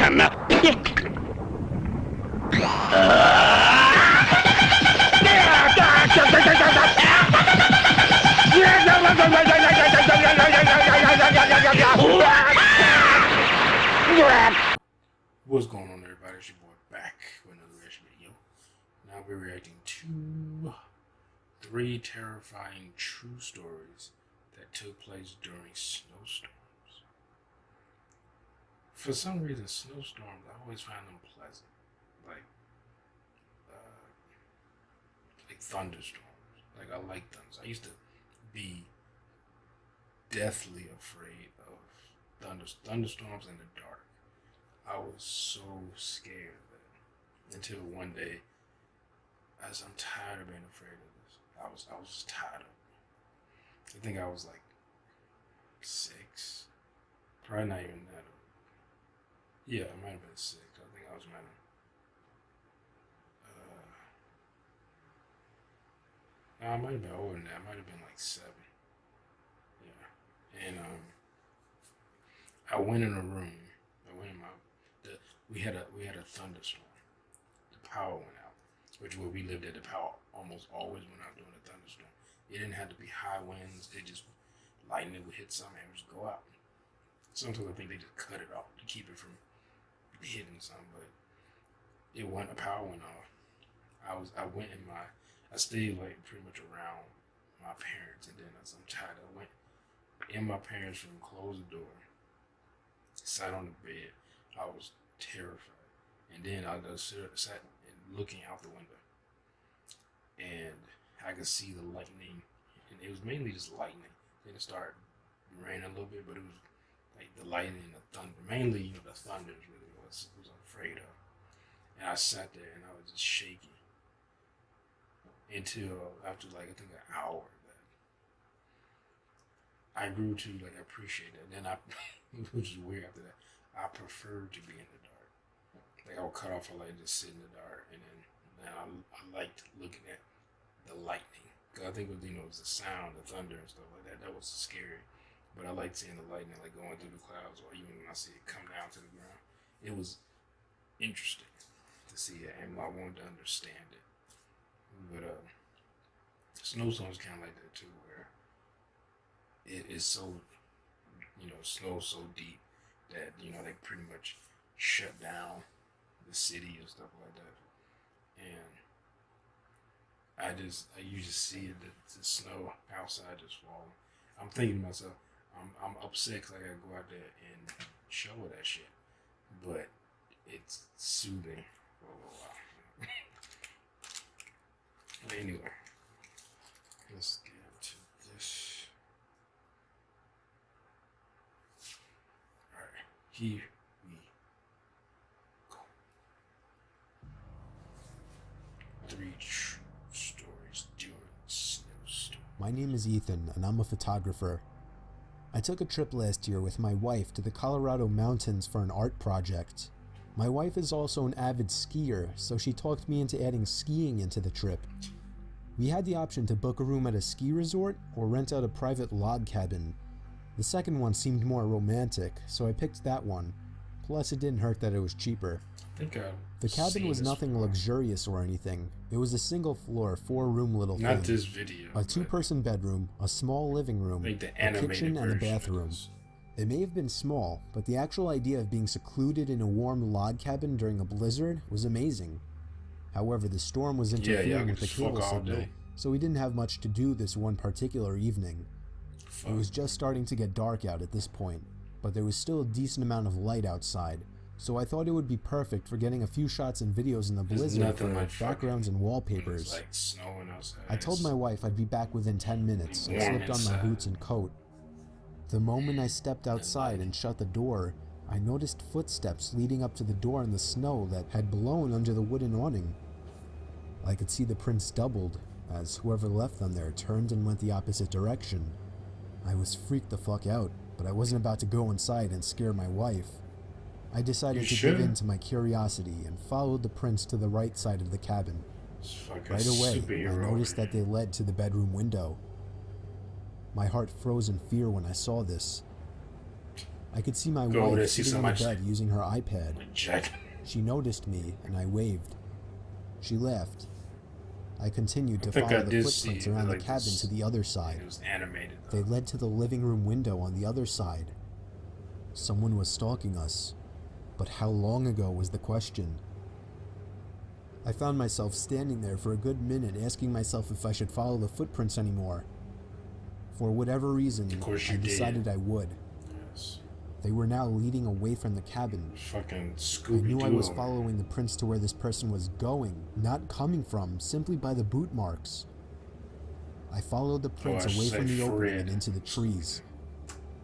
What's going on, everybody? It's your boy back with another reaction video. Now we're reacting to 3 terrifying true stories that took place during snowstorms. For some reason, snowstorms, I always find them pleasant, like thunderstorms. Like, I like thunders. I used to be deathly afraid of thunderstorms in the dark. I was so scared of it until one day, as I'm tired of being afraid of this. I was just tired of it. I think I was like 6, probably not even that old. Yeah, I might have been 6. I think I was around. I might have been older than that. I might have been like 7. Yeah, and I went in a room. We had a thunderstorm. The power went out, which where we lived at, the power almost always went out during a thunderstorm. It didn't have to be high winds. It just lightning would hit something and just go out. Sometimes I think they just cut it off to keep it from hitting something, but it went. The power went off. I stayed like pretty much around my parents, and then as I'm tired, I went in my parents' room, closed the door, sat on the bed. I was terrified, and then I just sat and looking out the window, and I could see the lightning, and it was mainly just lightning. Then it started raining a little bit, but it was like the lightning and the thunder, mainly the thunder is really what I was afraid of. And I sat there and I was just shaking until after like I think an hour that I grew to like appreciate it. And then which is weird after that, I preferred to be in the dark. Like I would cut off a light and just sit in the dark, and then now I liked looking at the lightning. Cause I think it was the sound, the thunder and stuff like that. That was scary, but I liked seeing the lightning like going through the clouds, or even when I see it come down to the ground. It was interesting to see it, and I wanted to understand it. But snowstorms kind of like that too, where it is so snow so deep that they pretty much shut down the city and stuff like that. And I usually see the snow outside just falling. I'm thinking to myself, I'm upset because I gotta go out there and show that shit, but it's soothing for a little while. But anyway, let's get into this. Alright, here we go. 3 true stories during snowstorm. My name is Ethan, and I'm a photographer. I took a trip last year with my wife to the Colorado mountains for an art project. My wife is also an avid skier, so she talked me into adding skiing into the trip. We had the option to book a room at a ski resort or rent out a private log cabin. The second one seemed more romantic, so I picked that one. Plus, it didn't hurt that it was cheaper. The cabin was nothing luxurious or anything. It was a single floor, 4-room little thing. Not this video. A 2-person bedroom, a small living room, a kitchen, and a bathroom. It may have been small, but the actual idea of being secluded in a warm log cabin during a blizzard was amazing. However, the storm was interfering with the cable signal, so we didn't have much to do this one particular evening. It was just starting to get dark out at this point, but there was still a decent amount of light outside, so I thought it would be perfect for getting a few shots and videos in the blizzard for backgrounds and wallpapers. Like snowing outside. I told my wife I'd be back within 10 minutes and slipped on my boots and coat. The moment I stepped outside and shut the door, I noticed footsteps leading up to the door in the snow that had blown under the wooden awning. I could see the prints doubled, as whoever left them there turned and went the opposite direction. I was freaked the fuck out, but I wasn't about to go inside and scare my wife. I decided to give in to my curiosity and followed the prints to the right side of the cabin. Right away, I noticed that they led to the bedroom window. My heart froze in fear when I saw this. I could see my Go over there, wife see sitting on the somebody bed using her iPad. Jack. She noticed me, and I waved. She laughed. I continued to think follow I the did footprints see, around the like, cabin this- to the other side. It was animated. They led to the living room window on the other side. Someone was stalking us, but how long ago was the question? I found myself standing there for a good minute asking myself if I should follow the footprints anymore. For whatever reason, Of course I you decided did. I would. Yes. They were now leading away from the cabin. Fucking I Scooby-Doo. knew I was following the prints to where this person was going, not coming from, simply by the boot marks. I followed the prints I away say from the opening Fred. and into the trees.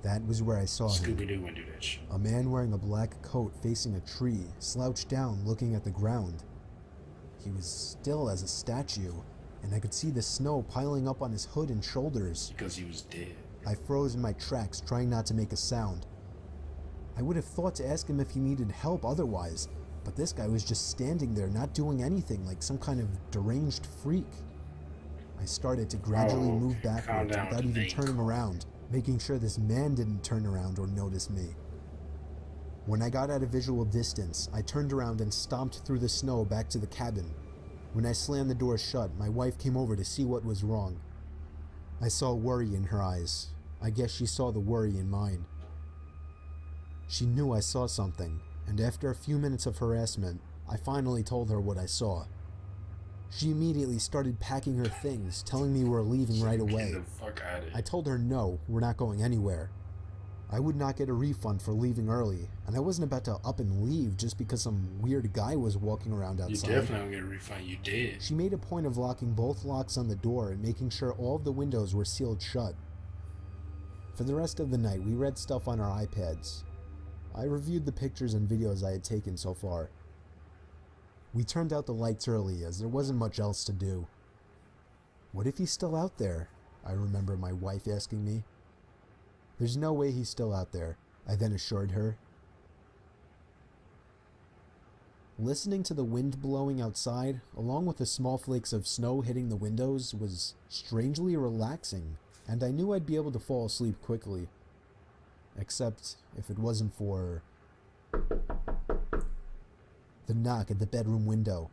That was where I saw him. Scooby-Doo wouldn't do that shit. A man wearing a black coat facing a tree, slouched down looking at the ground. He was still as a statue, and I could see the snow piling up on his hood and shoulders. Because he was dead. I froze in my tracks, trying not to make a sound. I would have thought to ask him if he needed help otherwise, but this guy was just standing there, not doing anything, like some kind of deranged freak. I started to gradually move backwards down, without even Nate. turning around, making sure this man didn't turn around or notice me. When I got at a visual distance, I turned around and stomped through the snow back to the cabin. When I slammed the door shut, my wife came over to see what was wrong. I saw worry in her eyes. I guess she saw the worry in mine. She knew I saw something, and after a few minutes of harassment, I finally told her what I saw. She immediately started packing her things, telling me we're leaving right away. Get the fuck out of here. I told her no, we're not going anywhere. I would not get a refund for leaving early, and I wasn't about to up and leave just because some weird guy was walking around outside. You definitely don't get a refund. You did. She made a point of locking both locks on the door and making sure all of the windows were sealed shut. For the rest of the night, we read stuff on our iPads. I reviewed the pictures and videos I had taken so far. We turned out the lights early as there wasn't much else to do. What if he's still out there? I remember my wife asking me. There's no way he's still out there, I then assured her. Listening to the wind blowing outside, along with the small flakes of snow hitting the windows, was strangely relaxing, and I knew I'd be able to fall asleep quickly. Except if it wasn't for the knock at the bedroom window.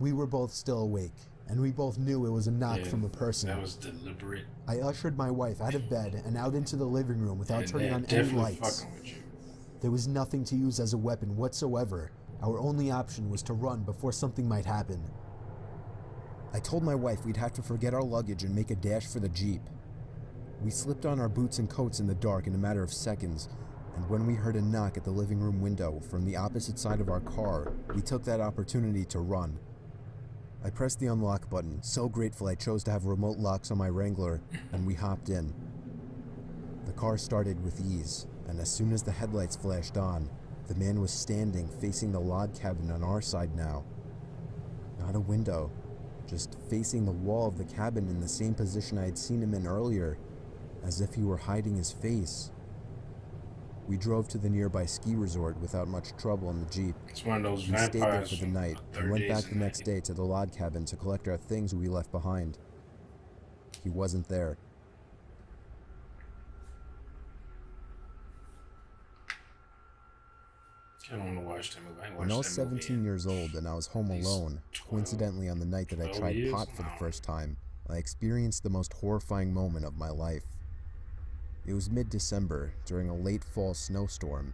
We were both still awake, and we both knew it was a knock from a person. That was deliberate. I ushered my wife out of bed and out into the living room without turning on any lights. Fucking with you. There was nothing to use as a weapon whatsoever. Our only option was to run before something might happen. I told my wife we'd have to forget our luggage and make a dash for the Jeep. We slipped on our boots and coats in the dark in a matter of seconds, and when we heard a knock at the living room window from the opposite side of our car, we took that opportunity to run. I pressed the unlock button, so grateful I chose to have remote locks on my Wrangler, and we hopped in. The car started with ease, and as soon as the headlights flashed on, the man was standing facing the log cabin on our side now. Not a window, just facing the wall of the cabin in the same position I had seen him in earlier, as if he were hiding his face. We drove to the nearby ski resort without much trouble in the Jeep. It's one of those We stayed there vampires for the from night 30 and went Days back of the next Night. day to the log cabin to collect our things we left behind. He wasn't there. I don't want to watch that movie. I ain't When I was watched that movie 17 years old and I was home These alone, 12 coincidentally on the night that I 12 tried years? pot for the Wow. first time, I experienced the most horrifying moment of my life. It was mid-December, during a late fall snowstorm.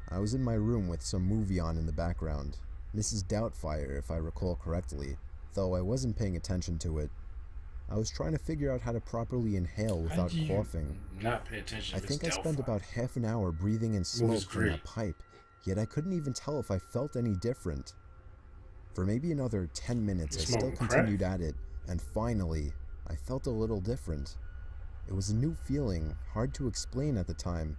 I was in my room with some movie on in the background, Mrs. Doubtfire if I recall correctly, though I wasn't paying attention to it. I was trying to figure out how to properly inhale How without do you coughing. not pay attention I to think I this spent Delphi? about half an hour breathing in smoke Movie's from great. that pipe, yet I couldn't even tell if I felt any different. For maybe another 10 minutes, I You still smoking crack? continued at it, and finally, I felt a little different. It was a new feeling, hard to explain at the time.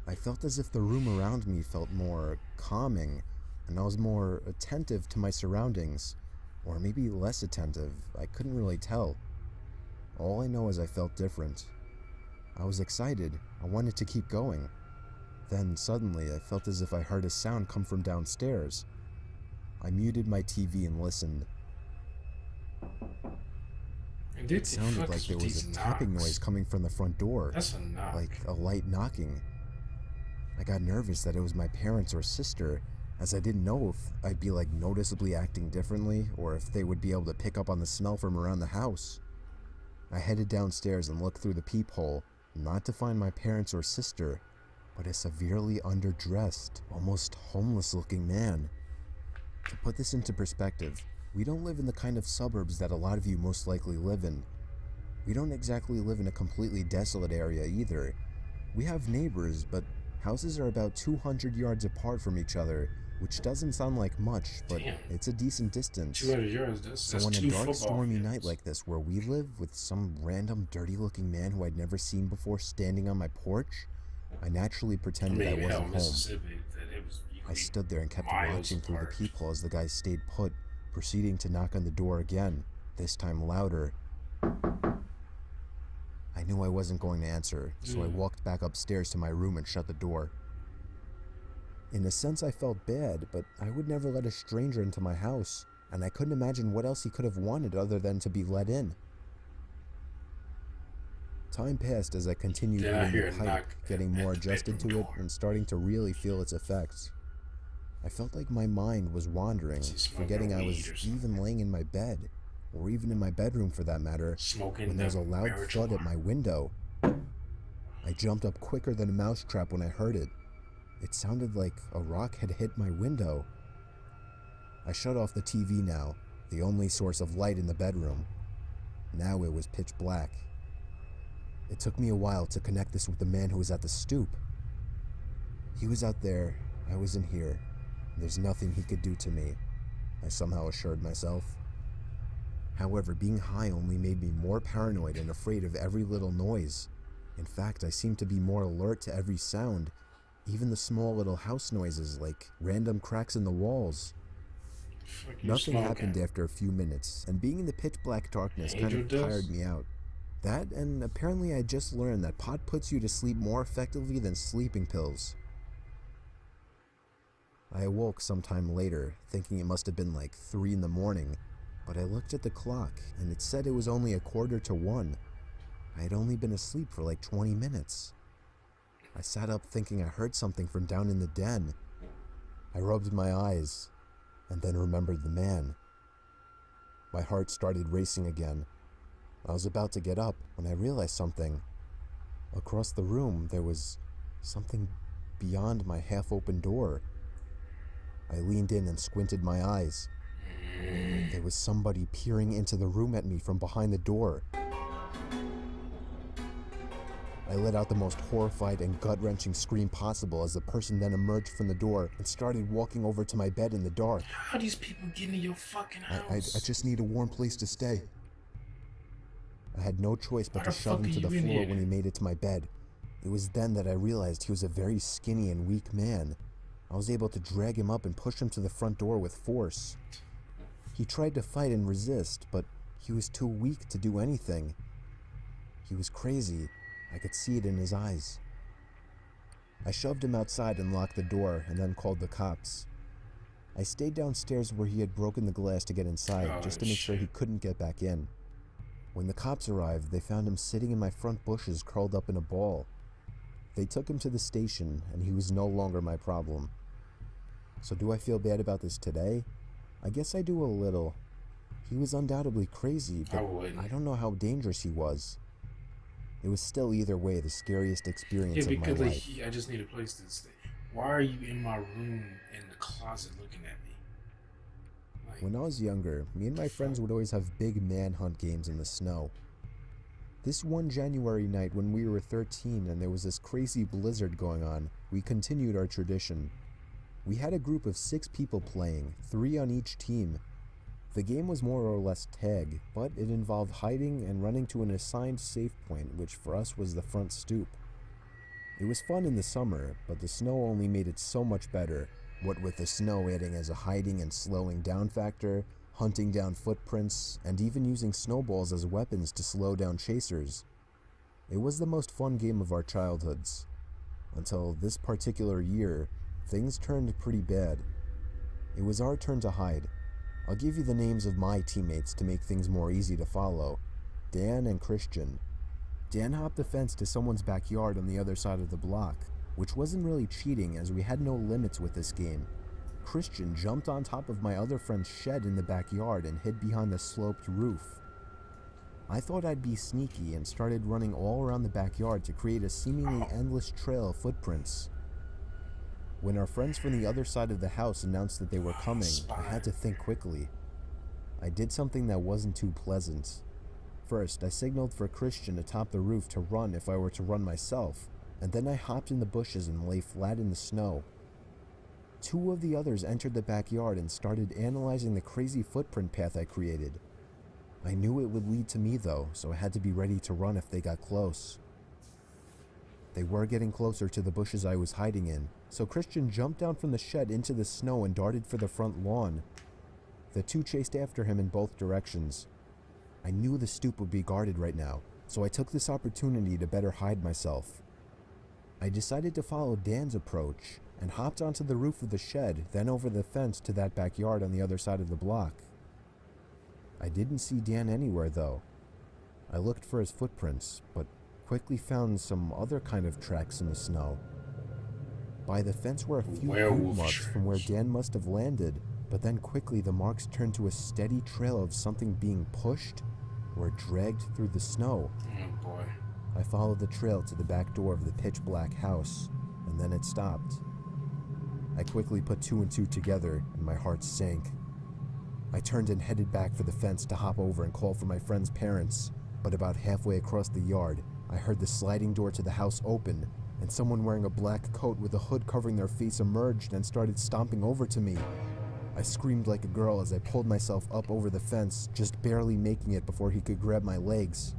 I felt as if the room around me felt more calming, and I was more attentive to my surroundings, or maybe less attentive, I couldn't really tell. All I know is I felt different. I was excited, I wanted to keep going. Then suddenly I felt as if I heard a sound come from downstairs. I muted my TV and listened. And It sounded like there was a tapping noise coming from the front door, That's a knock. like a light knocking. I got nervous that it was my parents or sister, as I didn't know if I'd be like noticeably acting differently or if they would be able to pick up on the smell from around the house. I headed downstairs and looked through the peephole, not to find my parents or sister, but a severely underdressed, almost homeless-looking man. To put this into perspective, we don't live in the kind of suburbs that a lot of you most likely live in. We don't exactly live in a completely desolate area either. We have neighbors, but houses are about 200 yards apart from each other, which doesn't sound like much, but Damn. it's a decent distance. 200 yards, that's So on a two dark, football stormy fields. night like this, where we live, with some random dirty-looking man who I'd never seen before standing on my porch, I naturally pretended I wasn't home. Mississippi, that it was, I stood there and kept watching through the apart. peephole as the guy stayed put, proceeding to knock on the door again, this time louder. I knew I wasn't going to answer, so I walked back upstairs to my room and shut the door. In a sense, I felt bad, but I would never let a stranger into my house, and I couldn't imagine what else he could have wanted other than to be let in. Time passed as I continued hitting the pipe, getting more adjusted to it and starting to really feel its effects. I felt like my mind was wandering, forgetting I was even laying in my bed, or even in my bedroom for that matter, when there was a loud thud at my window. I jumped up quicker than a mousetrap when I heard it. It sounded like a rock had hit my window. I shut off the TV now, the only source of light in the bedroom. Now it was pitch black. It took me a while to connect this with the man who was at the stoop. He was out there, I was in here. There's nothing he could do to me, I somehow assured myself. However, being high only made me more paranoid and afraid of every little noise. In fact, I seemed to be more alert to every sound, even the small little house noises like random cracks in the walls. Nothing happened after a few minutes, and being in the pitch black darkness kind of tired me out. That, and apparently I just learned that pot puts you to sleep more effectively than sleeping pills. I awoke sometime later, thinking it must have been like 3 in the morning, but I looked at the clock, and it said it was only 1:45. I had only been asleep for like 20 minutes. I sat up thinking I heard something from down in the den. I rubbed my eyes, and then remembered the man. My heart started racing again. I was about to get up when I realized something. Across the room, there was something beyond my half-open door. I leaned in and squinted my eyes. There was somebody peering into the room at me from behind the door. I let out the most horrified and gut-wrenching scream possible as the person then emerged from the door and started walking over to my bed in the dark. How are these people getting in your fucking house? I just need a warm place to stay. I had no choice but to shove him to the floor when he made it to my bed. It was then that I realized he was a very skinny and weak man. I was able to drag him up and push him to the front door with force. He tried to fight and resist, but he was too weak to do anything. He was crazy. I could see it in his eyes. I shoved him outside and locked the door, and then called the cops. I stayed downstairs where he had broken the glass to get inside, just to make sure he couldn't get back in. When the cops arrived, they found him sitting in my front bushes, curled up in a ball. They took him to the station, and he was no longer my problem. So do I feel bad about this today? I guess I do a little. He was undoubtedly crazy, but I don't know how dangerous he was. It was still either way the scariest experience of my life. I just need a place to stay. Why are you in my room in the closet looking at me? When I was younger, me and my friends would always have big manhunt games in the snow. This one January night when we were 13 and there was this crazy blizzard going on, we continued our tradition. We had a group of 6 people playing, 3 on each team. The game was more or less tag, but it involved hiding and running to an assigned safe point, which for us was the front stoop. It was fun in the summer, but the snow only made it so much better, what with the snow adding as a hiding and slowing down factor, hunting down footprints, and even using snowballs as weapons to slow down chasers. It was the most fun game of our childhoods. Until this particular year, things turned pretty bad. It was our turn to hide. I'll give you the names of my teammates to make things more easy to follow. Dan and Christian. Dan hopped the fence to someone's backyard on the other side of the block. which wasn't really cheating as we had no limits with this game. Christian jumped on top of my other friend's shed in the backyard and hid behind the sloped roof. I thought I'd be sneaky and started running all around the backyard to create a seemingly endless trail of footprints. When our friends from the other side of the house announced that they were coming, I had to think quickly. I did something that wasn't too pleasant. First, I signaled for Christian atop the roof to run if I were to run myself, and then I hopped in the bushes and lay flat in the snow. Two of the others entered the backyard and started analyzing the crazy footprint path I created. I knew it would lead to me though, so I had to be ready to run if they got close. They were getting closer to the bushes I was hiding in, so Christian jumped down from the shed into the snow and darted for the front lawn. The two chased after him in both directions. I knew the stoop would be guarded right now, so I took this opportunity to better hide myself. I decided to follow Dan's approach and hopped onto the roof of the shed, then over the fence to that backyard on the other side of the block. I didn't see Dan anywhere though. I looked for his footprints, but quickly found some other kind of tracks in the snow. By the fence were a few boot marks from where Dan must have landed, but then quickly the marks turned to a steady trail of something being pushed or dragged through the snow. Oh boy. I followed the trail to the back door of the pitch black house, and then it stopped. I quickly put two and two together, and my heart sank. I turned and headed back for the fence to hop over and call for my friend's parents, but about halfway across the yard, I heard the sliding door to the house open, and someone wearing a black coat with a hood covering their face emerged and started stomping over to me. I screamed like a girl as I pulled myself up over the fence, just barely making it before he could grab my legs.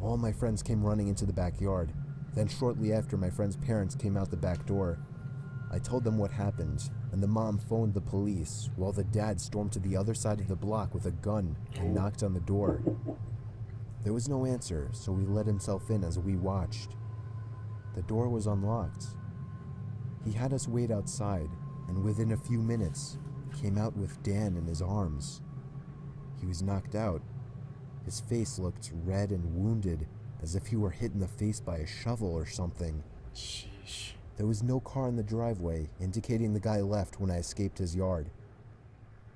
All my friends came running into the backyard. Then shortly after, my friend's parents came out the back door. I told them what happened, and the mom phoned the police, while the dad stormed to the other side of the block with a gun and knocked on the door. There was no answer, so he let himself in as we watched. The door was unlocked. He had us wait outside, and within a few minutes, came out with Dan in his arms. He was knocked out. His face looked red and wounded, as if he were hit in the face by a shovel or something. Sheesh. There was no car in the driveway, indicating the guy left when I escaped his yard.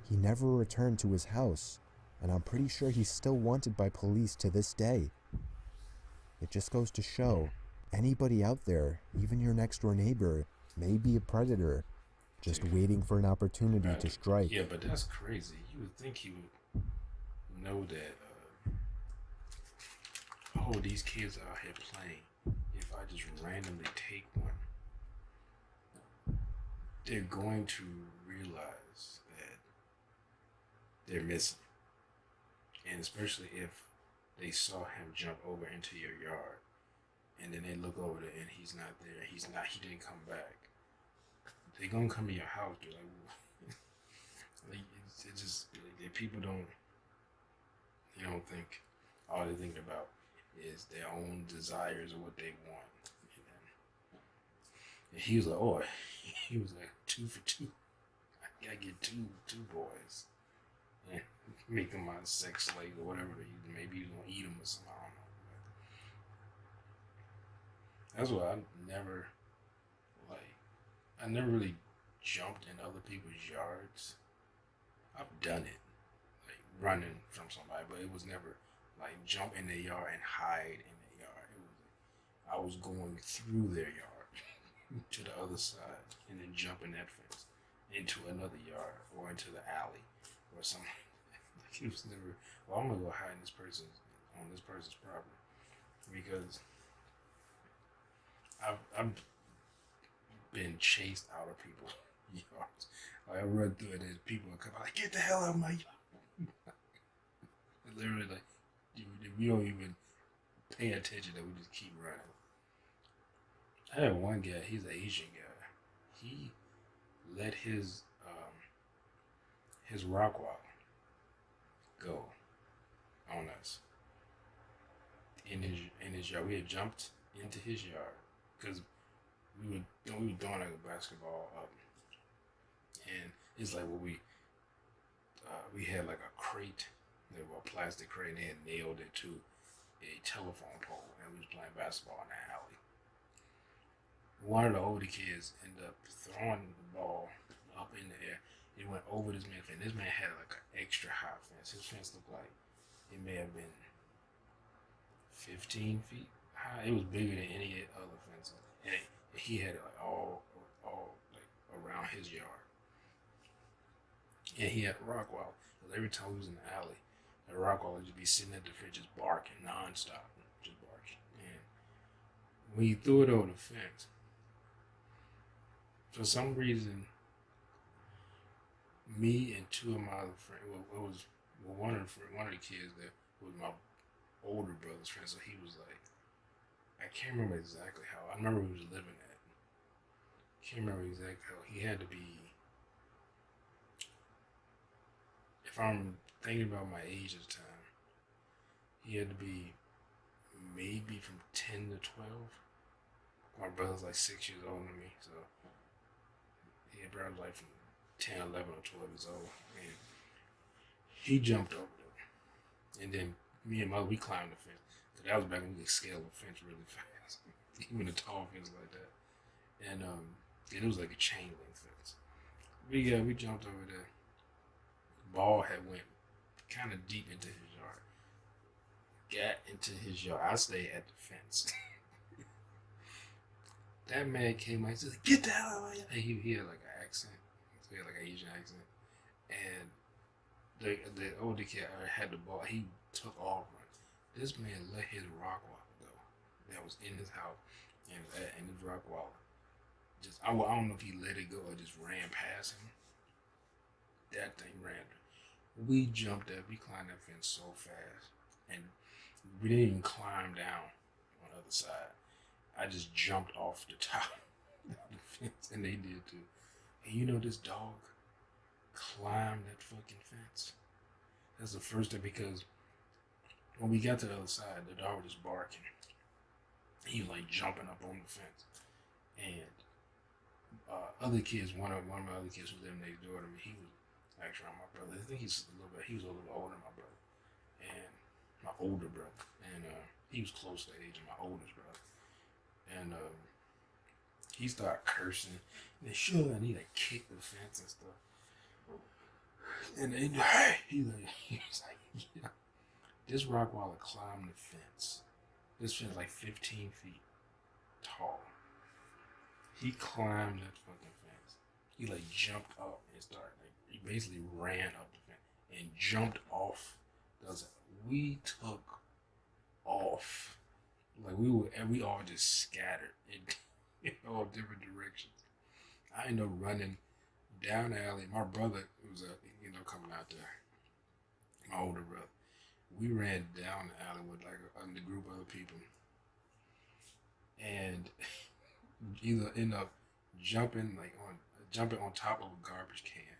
He never returned to his house, and I'm pretty sure he's still wanted by police to this day. It just goes to show, anybody out there, even your next door neighbor, may be a predator, just waiting for an opportunity to strike. Yeah, but that's crazy. You would think he would know that, these kids are out here playing. If I just randomly take one, they're going to realize that they're missing. And especially if they saw him jump over into your yard, and then they look over there and he's not there, he didn't come back. They're gonna come in your house, they're like it's just, people don't think, all they're thinking about is their own desires or what they want. And he was like, he was like 2 for 2. I gotta get two boys and make them my sex slave or whatever. Maybe he's gonna eat them or something. I don't know. That's why I never really jumped in other people's yards. I've done it, like running from somebody, but it was never like jump in their yard and hide in their yard. I was going through their yard to the other side and then jumping that fence into another yard or into the alley or something. Like it was never, I'm gonna go hide in on this person's property, because I've been chased out of people's yards. Like I run through it and people will come out like, get the hell out of my yard. Literally, like, we don't even pay attention, that we just keep running. I had one guy, he's an Asian guy. He let his rock wall go on us in his yard. We had jumped into his yard because we were doing like a basketball up, and it's like we had like a crate, a plastic crate, and they had nailed it to a telephone pole, and we was playing basketball in the alley. One of the older kids ended up throwing the ball up in the air. It went over this man's fence. This man had like an extra high fence. His fence looked like it may have been 15 feet high. It was bigger than any other fences, and he had it like all like around his yard. And he had a rock wall. Because every time we was in the alley, the rock wall would just be sitting at the fence just barking nonstop, just barking. And when you threw it over the fence, for some reason, me and two of my other friends, one of the kids that was my older brother's friend. So he was like, I can't remember exactly how. I remember he was living at. Can't remember exactly how. He had to be. If I'm thinking about my age at the time, he had to be maybe from 10 to 12. My brother's like 6 years older than me, so he had probably like from 10, 11, or 12 years old. And he jumped over there. And then me and mother, we climbed the fence. So that was back when we could scale the fence really fast. Even a tall fence like that. And it was like a chain link fence. We jumped over there. The ball had went kind of deep into his yard. Got into his yard. I stayed at the fence. That man came out and said, "Get the hell out of here." He had like an accent. He had like an Asian accent. And the older kid had the ball. He took off running. This man let his rock wall go. That was in his house. And his rock wall. Just I don't know if he let it go or just ran past him. That thing ran. We jumped up. We climbed that fence so fast. And we didn't even climb down on the other side. I just jumped off the top of the fence, and they did too. And you know, this dog climbed that fucking fence. That's the first time, because when we got to the other side, the dog was just barking. He was like jumping up on the fence. And other kids, one of my other kids who lived next door to me, he was actually my brother. I think he was a little bit older than my brother. And my older brother. And he was close to the age of my oldest brother. And he started cursing. And and he like kicked the fence and stuff. And then, hey, he was like, yeah. This Rottweiler climbed the fence. This fence like 15 feet tall. He climbed that fucking fence. He like jumped up and started he basically ran up the fence and jumped off. We took off. Like we all just scattered in all different directions. I ended up running down the alley. My brother was coming out there. My older brother. We ran down the alley with like a group of other people, and either end up jumping on top of a garbage can,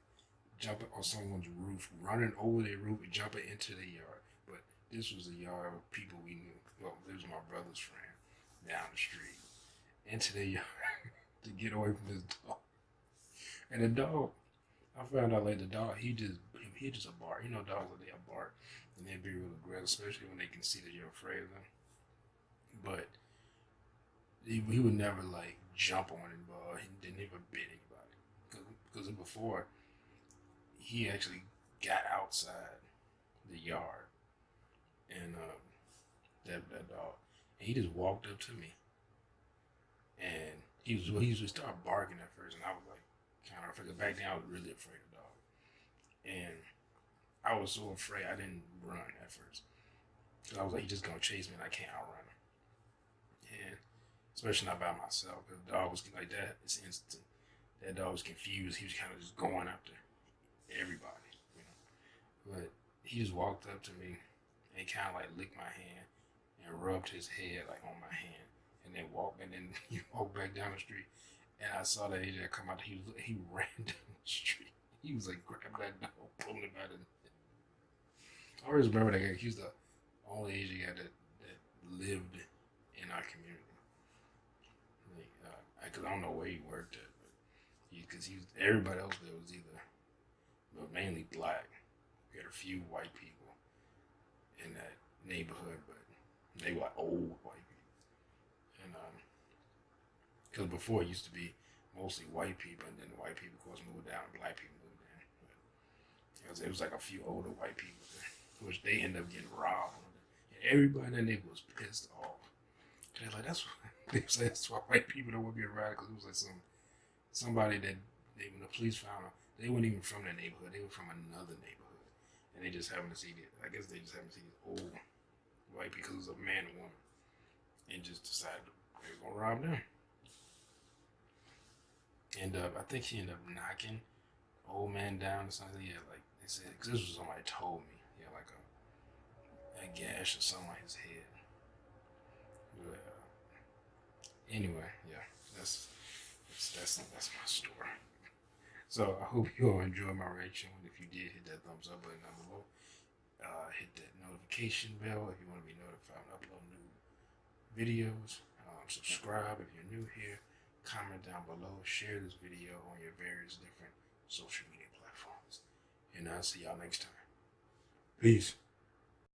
jumping on someone's roof, running over their roof, and jumping into their yard. But this was a yard of people we knew. Well, this was my brother's friend down the street, into their yard to get away from this dog. And the dog, I found out later, the dog, he just a bark. You know, dogs they bark, and they be real aggressive, especially when they can see that you're afraid of them. But he would never like jump on anybody. He didn't even bit anybody. Because before, he actually got outside the yard, and that dog, and he just walked up to me, and he was start barking at first, and I was like, kind of afraid. Back then, I was really afraid of dogs, and I was so afraid I didn't run at first. Cause I was like, he's just gonna chase me, and I can't outrun him. And especially not by myself, because the dog was like that. It's instant. That dog was confused. He was kind of just going after everybody, But he just walked up to me and kind of like licked my hand and rubbed his head like on my hand, and then he walked back down the street. And I saw that AJ come out. He ran down the street. He was like grabbing that dog, pulling him out of the. I always remember that guy. He was the only Asian guy that lived in our community. Because I don't know where he worked at, because everybody else there was but mainly black. We had a few white people in that neighborhood, but they were old white people. And Because before it used to be mostly white people, and then the white people, of course, moved down, and black people moved in. But it was like a few older white people there, which they ended up getting robbed. And everybody in that neighborhood was pissed off. And they're like, that's why white people don't want to be around, because it was like somebody that when the police found them, they weren't even from that neighborhood. They were from another neighborhood. And they just happened to see I guess they just happened to see these old white people, because it was a man and woman, and just decided they were going to rob them. And I think he ended up knocking the old man down or something. Yeah, like they said, because this was somebody told me. He had like a gash or something on his head. But anyway, yeah, that's my story. So I hope you all enjoyed my reaction. If you did, hit that thumbs up button down below. Hit that notification bell if you want to be notified when I upload new videos. Subscribe if you're new here. Comment down below. Share this video on your various different social media platforms. And I'll see y'all next time. Peace.